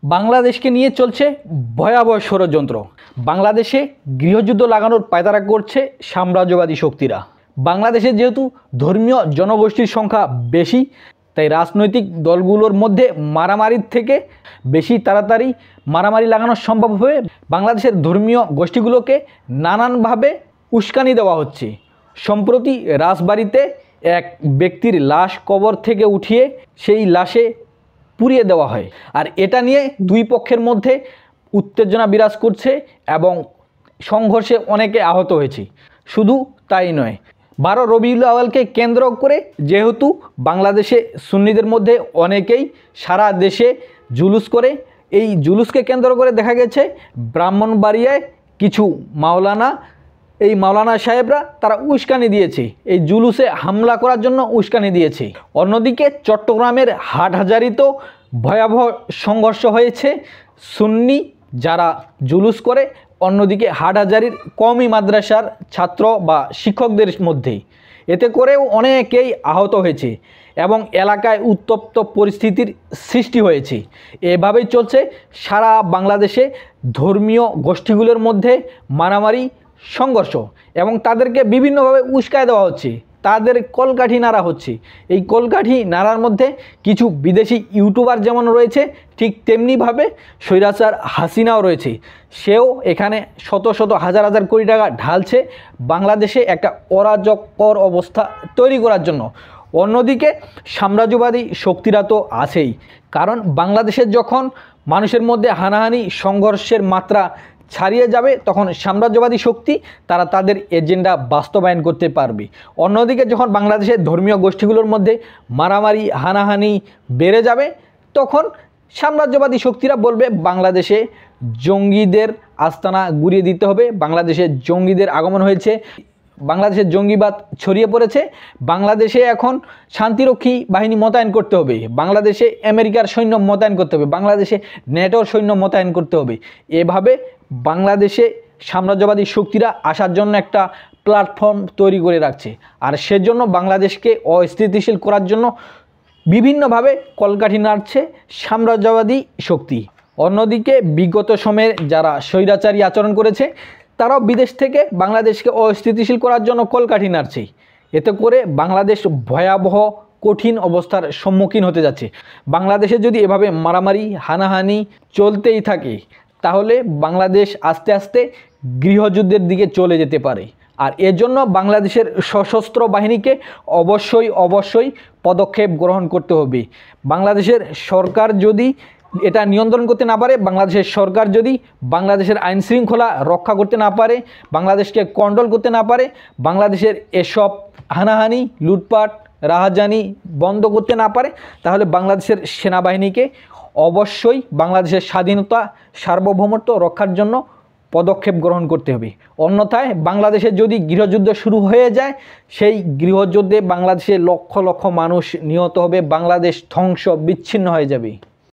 বাংলাদেশকে নিয়ে চলছে ভয়াবহ ষড়যন্ত্র। বাংলাদেশে গৃহযুদ্ধ লাগানোর পায়তারা করছে সাম্রাজ্যবাদী শক্তিরা। বাংলাদেশে যেহেতু ধর্মীয় জনগোষ্ঠীর সংখ্যা বেশি, তাই রাজনৈতিক দলগুলোর মধ্যে মারামারির থেকে বেশি তাড়াতাড়ি মারামারি লাগানো সম্ভব হয়ে বাংলাদেশের ধর্মীয় গোষ্ঠীগুলোকে নানানভাবে উস্কানি দেওয়া হচ্ছে। সম্প্রতি রাজবাড়িতে এক ব্যক্তির লাশ কবর থেকে উঠিয়ে সেই লাশে পুড়িয়ে দেওয়া হয়, আর এটা নিয়ে দুই পক্ষের মধ্যে উত্তেজনা বিরাজ করছে এবং সংঘর্ষে অনেকে আহত হয়েছে। শুধু তাই নয়, 12 রবিউল আউয়ালকে কেন্দ্র করে যেহেতু বাংলাদেশে সুন্নিদের মধ্যে অনেকেই সারা দেশে জুলুস করে, এই জুলুসকে কেন্দ্র করে দেখা গেছে ব্রাহ্মণবাড়িয়ায় কিছু মাওলানা সাহেবরা তারা উস্কানি দিয়েছে, এই জুলুসে হামলা করার জন্য উস্কানি দিয়েছে। অন্যদিকে চট্টগ্রামের হাটহাজারীতেও ভয়াবহ সংঘর্ষ হয়েছে সুন্নি যারা জুলুস করে, অন্যদিকে হাটহাজারীর কওমি মাদ্রাসার ছাত্র বা শিক্ষকদের মধ্যেই। এতে করেও অনেকেই আহত হয়েছে এবং এলাকায় উত্তপ্ত পরিস্থিতির সৃষ্টি হয়েছে। এভাবেই চলছে সারা বাংলাদেশে ধর্মীয় গোষ্ঠীগুলোর মধ্যে মারামারি, সংঘর্ষ, এবং তাদেরকে বিভিন্নভাবে উস্কায় দেওয়া হচ্ছে, তাদের কলকাঠি নাড়া হচ্ছে। এই কলকাঠি নাড়ার মধ্যে কিছু বিদেশি ইউটিউবার যেমন রয়েছে, ঠিক তেমনিভাবে স্বৈরাচার হাসিনাও রয়েছে। সেও এখানে শত শত হাজার হাজার কোটি টাকা ঢালছে বাংলাদেশে একটা অরাজকর অবস্থা তৈরি করার জন্য। অন্যদিকে সাম্রাজ্যবাদী শক্তিরা তো আছেই, কারণ বাংলাদেশের যখন মানুষের মধ্যে হানাহানি সংঘর্ষের মাত্রা ছাড়িয়ে যাবে, তখন সাম্রাজ্যবাদী শক্তি তারা তাদের এজেন্ডা বাস্তবায়ন করতে পারবে। অন্যদিকে যখন বাংলাদেশের ধর্মীয় গোষ্ঠীগুলোর মধ্যে মারামারি হানাহানি বেড়ে যাবে, তখন সাম্রাজ্যবাদী শক্তিরা বলবে বাংলাদেশে জঙ্গিদের আস্তানা গুঁড়িয়ে দিতে হবে, বাংলাদেশে জঙ্গিদের আগমন হয়েছে, বাংলাদেশের জঙ্গিবাদ ছড়িয়ে পড়েছে, বাংলাদেশে এখন শান্তিরক্ষী বাহিনী মোতায়েন করতে হবে, বাংলাদেশে আমেরিকার সৈন্য মোতায়েন করতে হবে, বাংলাদেশে ন্যাটোর সৈন্য মোতায়েন করতে হবে। এভাবে বাংলাদেশে সাম্রাজ্যবাদী শক্তিরা আসার জন্য একটা প্ল্যাটফর্ম তৈরি করে রাখছে, আর সেজন্য বাংলাদেশকে অস্থিতিশীল করার জন্য বিভিন্নভাবে কলকাঠি নাড়ছে সাম্রাজ্যবাদী শক্তি। অন্যদিকে বিগত সময়ে যারা স্বৈরাচারী আচরণ করেছে, তারাও বিদেশ থেকে বাংলাদেশকে অস্থিতিশীল করার জন্য কলকাঠি নাড়ছে। এতে করে বাংলাদেশ ভয়াবহ কঠিন অবস্থার সম্মুখীন হতে যাচ্ছে। বাংলাদেশে যদি এভাবে মারামারি হানাহানি চলতেই থাকে, তাহলে বাংলাদেশ আস্তে আস্তে গৃহযুদ্ধের দিকে চলে যেতে পারে। আর এজন্য বাংলাদেশের সশস্ত্র বাহিনীকে অবশ্যই পদক্ষেপ গ্রহণ করতে হবে। বাংলাদেশের সরকার যদি এটা নিয়ন্ত্রণ করতে না পারে, বাংলাদেশের সরকার যদি বাংলাদেশের আইন শৃঙ্খলা রক্ষা করতে না পারে, বাংলাদেশকে কন্ট্রোল করতে না পারে, বাংলাদেশের এসব হানাহানি লুটপাট রাহাজানি বন্ধ করতে না পারে, তাহলে বাংলাদেশের সেনাবাহিনীকে অবশ্যই বাংলাদেশের স্বাধীনতা সার্বভৌমত্ব রক্ষার জন্য পদক্ষেপ গ্রহণ করতে হবে। অন্যথায় বাংলাদেশে যদি গৃহযুদ্ধ শুরু হয়ে যায়, সেই গৃহযুদ্ধে বাংলাদেশে লক্ষ লক্ষ মানুষ নিহত হবে, বাংলাদেশ ধ্বংস বিচ্ছিন্ন হয়ে যাবে।